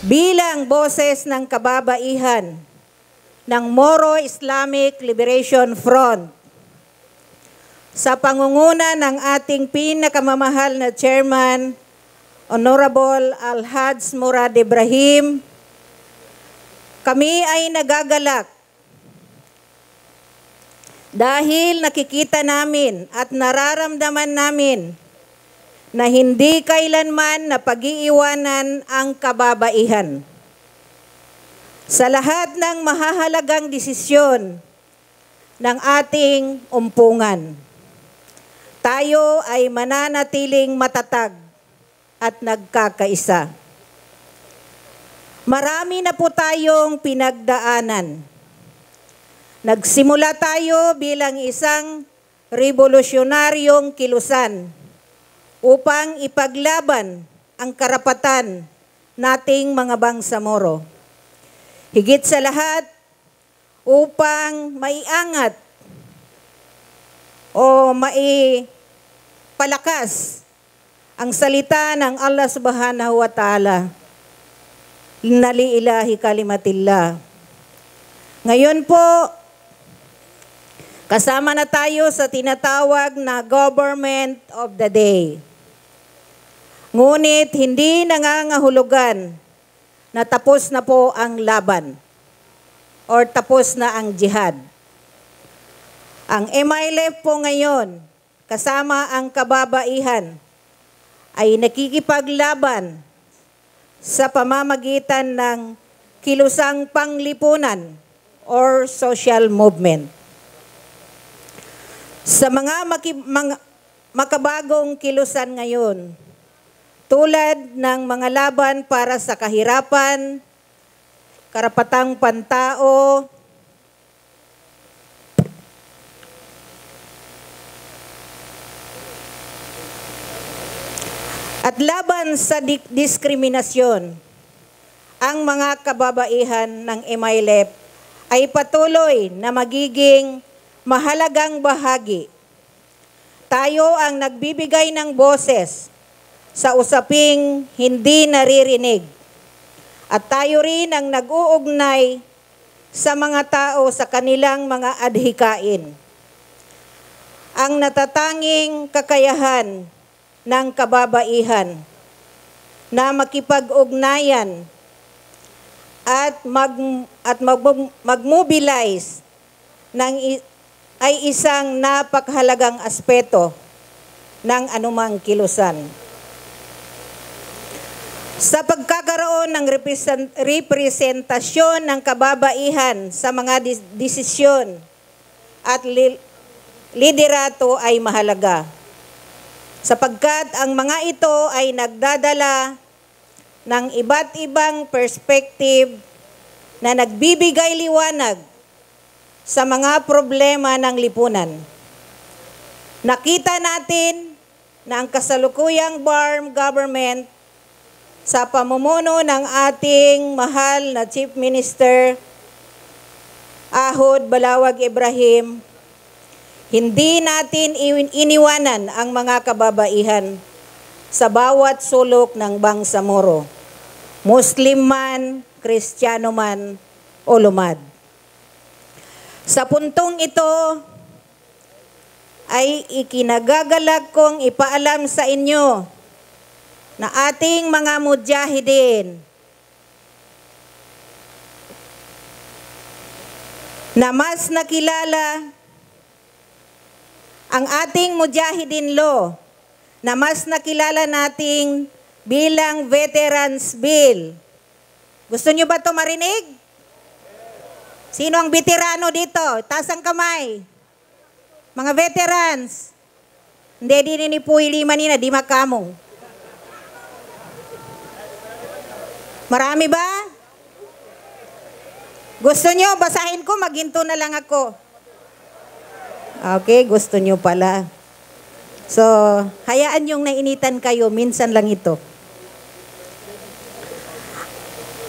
Bilang boses ng kababaihan ng Moro Islamic Liberation Front, sa pangunguna ng ating pinakamamahal na chairman, Honorable Alhaj Murad Ibrahim, kami ay nagagalak dahil nakikita namin at nararamdaman namin na hindi kailanman na pag-iiwanan ang kababaihan. Sa lahat ng mahahalagang desisyon ng ating umpungan, tayo ay mananatiling matatag at nagkakaisa. Marami na po tayong pinagdaanan. Nagsimula tayo bilang isang revolusyonaryong kilusan upang ipaglaban ang karapatan nating mga bangsamoro. Higit sa lahat, upang maiangat o maipalakas ang salita ng Allah Subhanahu wa Ta'ala. Innali ilahi kalimatillah. Ngayon po, kasama na tayo sa tinatawag na Government of the Day. Ngunit hindi nangangahulugan na tapos na po ang laban or tapos na ang jihad. Ang MILF po ngayon, kasama ang kababaihan, ay nakikipaglaban sa pamamagitan ng kilusang panglipunan or social movement. Sa mga makabagong kilusan ngayon, tulad ng mga laban para sa kahirapan, karapatang pantao, at laban sa diskriminasyon, ang mga kababaihan ng MILF ay patuloy na magiging mahalagang bahagi. Tayo ang nagbibigay ng boses sa usaping hindi naririnig. At tayo rin ang nag-uugnay sa mga tao sa kanilang mga adhikain. Ang natatanging kakayahan ng kababaihan na makipag-ugnayan at mag-mobilize ay isang napakahalagang aspeto ng anumang kilusan. Sa pagkakaroon ng representasyon ng kababaihan sa mga desisyon at liderato ay mahalaga, sapagkat ang mga ito ay nagdadala ng iba't ibang perspective na nagbibigay liwanag sa mga problema ng lipunan. Nakita natin na ang kasalukuyang BARM government sa pamumuno ng ating mahal na Chief Minister Ahod Balawag Ibrahim, hindi natin iniwanan ang mga kababaihan sa bawat sulok ng bangsamoro, Muslim man, Kristiyano man, o lumad. Sa puntong ito ay ikinagagalak kong ipaalam sa inyo na ating mga mujahidin na mas nakilala ang ating mujahidin law na mas nakilala nating bilang Veterans Bill. Gusto nyo ba ito marinig? Sino ang veterano dito? Taas ang kamay. Mga veterans. Hindi din ni Puy Lima nina, di makamong. Marami ba? Gusto nyo, basahin ko, maghinto na lang ako. Okay, gusto nyo pala. So, hayaan yung nainitan kayo, minsan lang ito.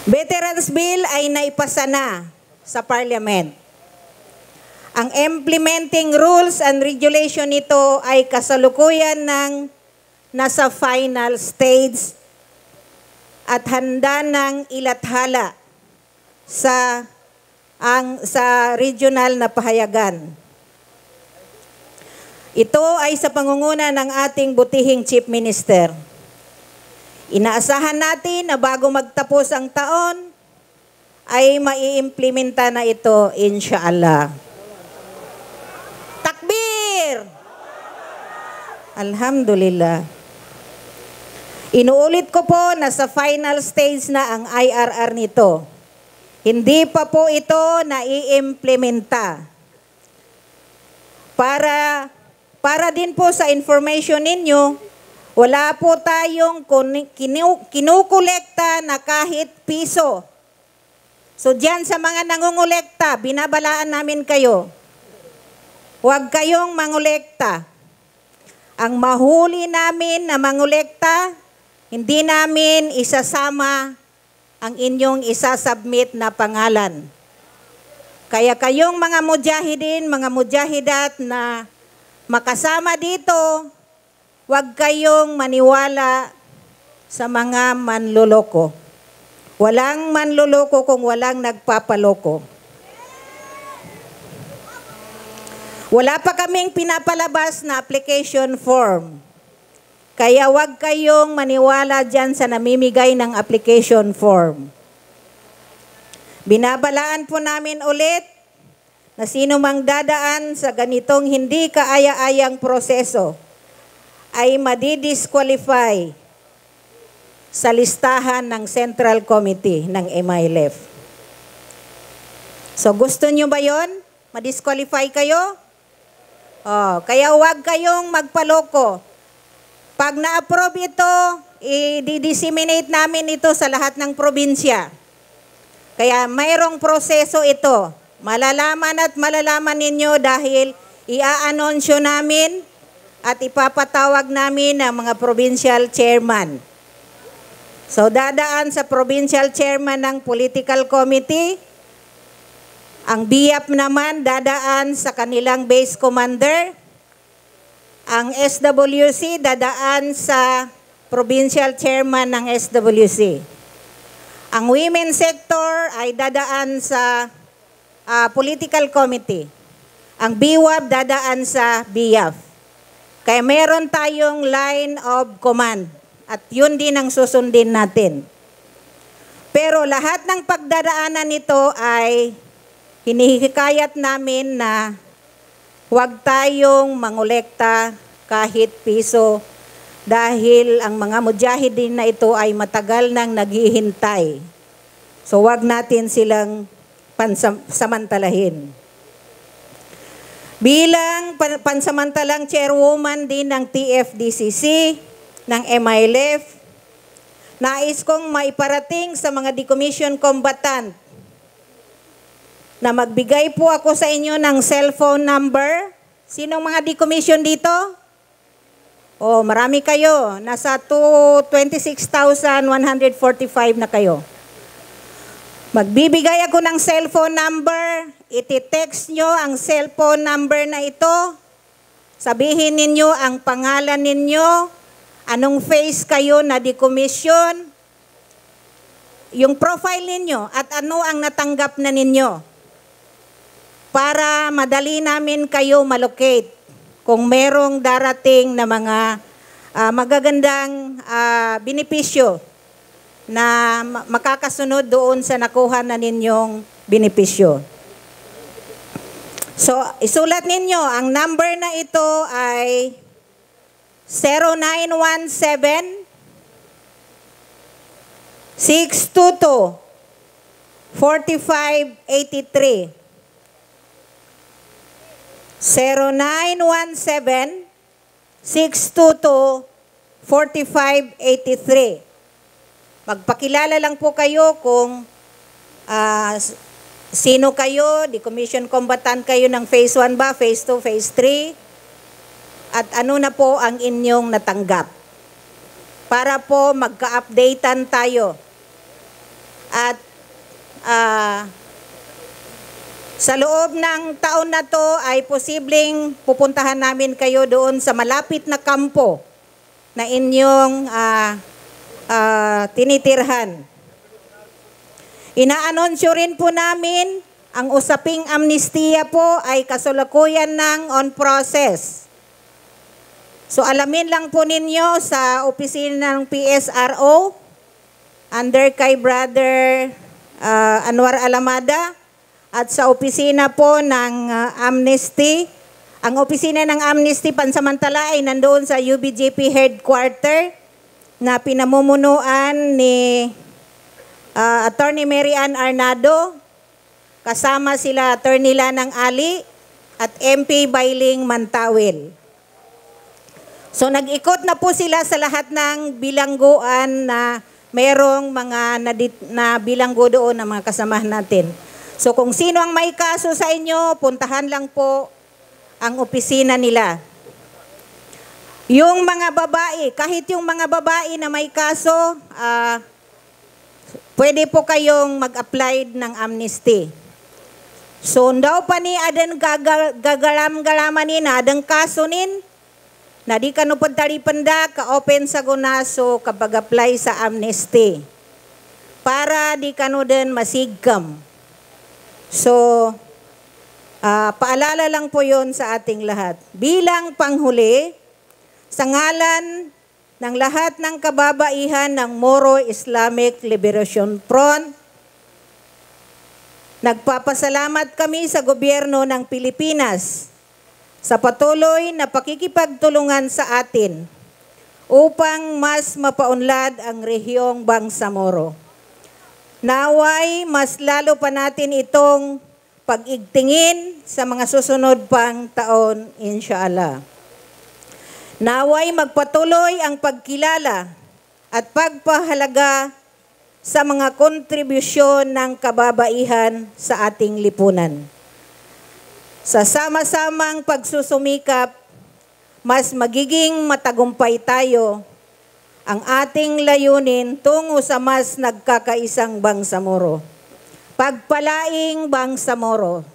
Veterans Bill ay naipasa na sa Parliament. Ang implementing rules and regulation nito ay kasalukuyan ng nasa final stage at handa ng ilathala sa regional na pahayagan. Ito ay sa pangunguna ng ating butihing Chief Minister. Inaasahan natin na bago magtapos ang taon, ay maiimplementa na ito, inshallah. Takbir! Alhamdulillah. Inuulit ko po na sa final stage na ang IRR nito. Hindi pa po ito naiimplementa. Para din po sa information ninyo, wala po tayong kinukolekta na kahit piso. So diyan sa mga nangungulekta, binabalaan namin kayo. Huwag kayong mangolekta. Ang mahuli namin na mangolekta, hindi namin isasama ang inyong isasubmit na pangalan. Kaya kayong mga mujahidin, mga mujahidat na makasama dito, huwag kayong maniwala sa mga manloloko. Walang manloloko kung walang nagpapaloko. Wala pa kaming pinapalabas na application form. Kaya wag kayong maniwala dyan sa namimigay ng application form. Binabalaan po namin ulit na sino mang dadaan sa ganitong hindi kaaya-ayang proseso ay madidisqualify sa listahan ng Central Committee ng MILF. So gusto nyo ba yon? Madisqualify kayo? Kaya huwag kayong magpaloko. Pag na-approve ito, i-disseminate namin ito sa lahat ng probinsya. Kaya mayroong proseso ito. Malalaman at malalaman ninyo dahil i-aanonsyo namin at ipapatawag namin ang mga provincial chairman. So dadaan sa provincial chairman ng political committee. Ang BIAP naman dadaan sa kanilang base commander. Ang SWC dadaan sa provincial chairman ng SWC. Ang women sector ay dadaan sa political committee. Ang BWAP dadaan sa BIAF. Kaya meron tayong line of command. At yun din ang susundin natin. Pero lahat ng pagdadaanan nito ay hinihikayat namin na huwag tayong mangolekta kahit piso dahil ang mga mujahidin na ito ay matagal nang naghihintay. So huwag natin silang pansamantalahin. Bilang pansamantalang chairwoman din ng TFDCC, ng MILF, nais kong maiparating sa mga decommissioned combatant na magbigay po ako sa inyo ng cellphone number. Sinong mga decommission dito? Marami kayo. Nasa 26,145 na kayo. Magbibigay ako ng cellphone number. Iti-text nyo ang cellphone number na ito. Sabihin ninyo ang pangalan ninyo, anong phase kayo na decommission, yung profile ninyo at ano ang natanggap na ninyo para madali namin kayo malocate kung merong darating na mga magagandang benepisyo na makakasunod doon sa nakuha na ninyong benepisyo. So, isulat ninyo, ang number na ito ay 0917 622 4583. 0917 622 4583. Magpakilala lang po kayo kung sino kayo, decommissioned combatant kayo ng phase 1 ba, phase 2, phase 3, at ano na po ang inyong natanggap. Para po magka-updatean tayo. At sa loob ng taon na to ay posibleng pupuntahan namin kayo doon sa malapit na kampo na inyong tinitirhan. Inaanunsyo rin po namin ang usaping amnestiya po ay kasalukuyan ng on process. So alamin lang po ninyo sa opisina ng PSRO under kay Brother Anwar Alamada at sa opisina po ng Amnesty. Ang opisina ng Amnesty pansamantala ay nandoon sa UBJP headquarter na pinamumunuan ni Attorney Mary Ann Arnado, kasama sila Attorney Lanang Ali at MP Bailing Mantawil. So nag-ikot na po sila sa lahat ng bilangguan na merong mga na bilanggo doon ng mga kasamahan natin. So kung sino ang may kaso sa inyo, puntahan lang po ang opisina nila. Yung mga babae, kahit yung mga babae na may kaso, pwede po kayong mag-apply ng amnesty. So, daw pa ni adan gagalam-galaman ni na adang kaso nin, na di ka no pagtalipanda ka-open sa gunaso kapag apply sa amnesty. Para di ka no din masigkam. So, paalala lang po yun sa ating lahat. Bilang panghuli, sa ngalan ng lahat ng kababaihan ng Moro Islamic Liberation Front, nagpapasalamat kami sa gobyerno ng Pilipinas sa patuloy na pakikipagtulungan sa atin upang mas mapaunlad ang rehiyong Bangsamoro. Naway, mas lalo pa natin itong pag-igtingin sa mga susunod pang taon, inshallah. Naway magpatuloy ang pagkilala at pagpahalaga sa mga kontribusyon ng kababaihan sa ating lipunan. Sa sama-samang pagsusumikap, mas magiging matagumpay tayo ang ating layunin tungo sa mas nagkakaisang Bangsamoro. Pagpalaing Bangsamoro.